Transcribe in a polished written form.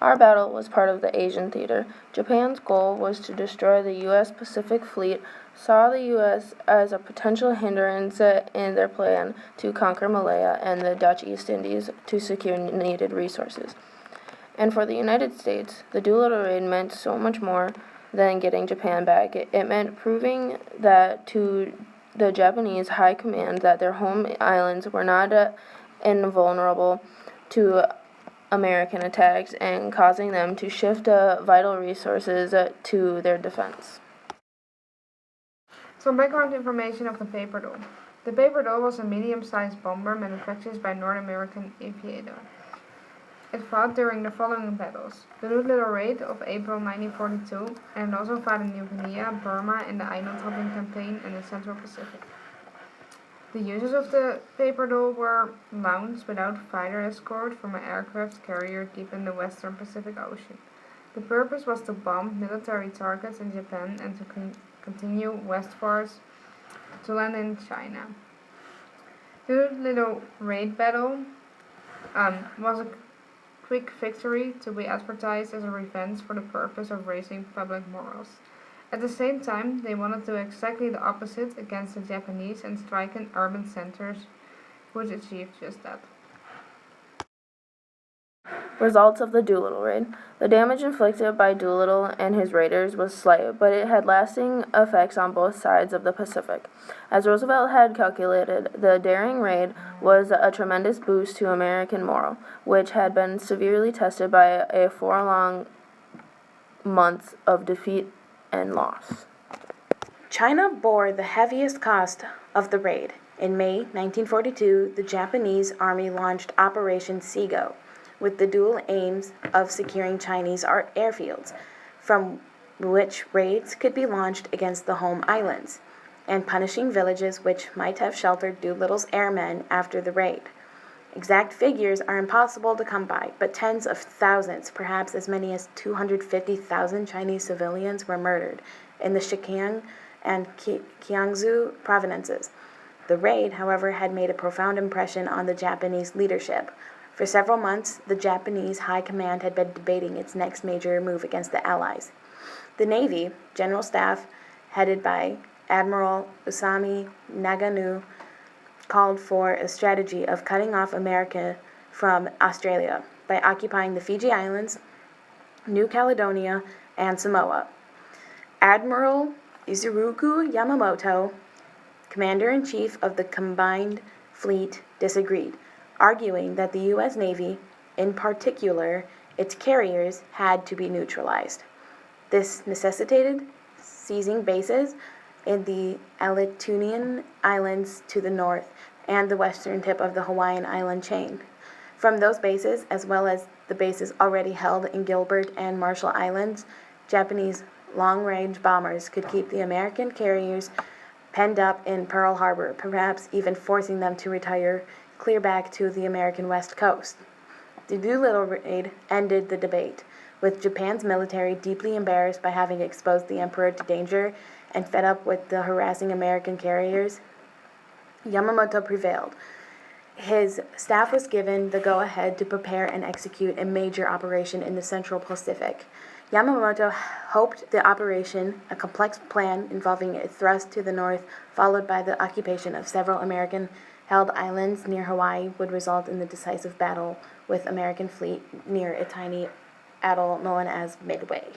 Our battle was part of the Asian theater. Japan's goal was to destroy the U.S. Pacific Fleet, saw the U.S. as a potential hindrance in their plan to conquer Malaya and the Dutch East Indies to secure needed resources. And for the United States, the Doolittle raid meant so much more than getting Japan back. It meant proving that to the Japanese high command that their home islands were not invulnerable to American attacks and causing them to shift vital resources to their defense. Some background information of the Paper Doll. The Paper Doll was a medium-sized bomber manufactured by North American Aviator. It fought during the following battles: the Doolittle Raid of April 1942, and it also fought in New Guinea, Burma, and the island-hopping campaign in the Central Pacific. The uses of the Paper Doll were launched without fighter escort from an aircraft carrier deep in the western Pacific Ocean. The purpose was to bomb military targets in Japan and to continue westwards to land in China. The Doolittle Raid battle was a quick victory to be advertised as a revenge for the purpose of raising public morals. At the same time, they wanted to do exactly the opposite against the Japanese and strike in urban centers, which achieved just that. Results of the Doolittle raid. The damage inflicted by Doolittle and his raiders was slight, but it had lasting effects on both sides of the Pacific. As Roosevelt had calculated, the daring raid was a tremendous boost to American morale, which had been severely tested by a 4 long months of defeat and loss. China bore the heaviest cost of the raid. In May 1942, the Japanese Army launched Operation Seago, with the dual aims of securing Chinese airfields, from which raids could be launched against the home islands, and punishing villages which might have sheltered Doolittle's airmen after the raid. Exact figures are impossible to come by, but tens of thousands, perhaps as many as 250,000 Chinese civilians were murdered in the Sichuan and Jiangsu provinces. The raid, however, had made a profound impression on the Japanese leadership. For several months, the Japanese High Command had been debating its next major move against the Allies. The Navy, General Staff, headed by Admiral Usami Nagano, called for a strategy of cutting off America from Australia by occupying the Fiji Islands, New Caledonia, and Samoa. Admiral Isoroku Yamamoto, Commander-in-Chief of the Combined Fleet, disagreed, arguing that the U.S. Navy, in particular its carriers, had to be neutralized. This necessitated seizing bases in the Aleutian Islands to the north and the western tip of the Hawaiian island chain. From those bases, as well as the bases already held in Gilbert and Marshall Islands, Japanese long-range bombers could keep the American carriers penned up in Pearl Harbor, perhaps even forcing them to retire clear back to the American West Coast. The Doolittle raid ended the debate, with Japan's military deeply embarrassed by having exposed the emperor to danger and fed up with the harassing American carriers. Yamamoto prevailed. His staff was given the go-ahead to prepare and execute a major operation in the Central Pacific. Yamamoto hoped the operation, a complex plan involving a thrust to the north, followed by the occupation of several American-held islands near Hawaii, would result in the decisive battle with American fleet near a tiny atoll known as Midway.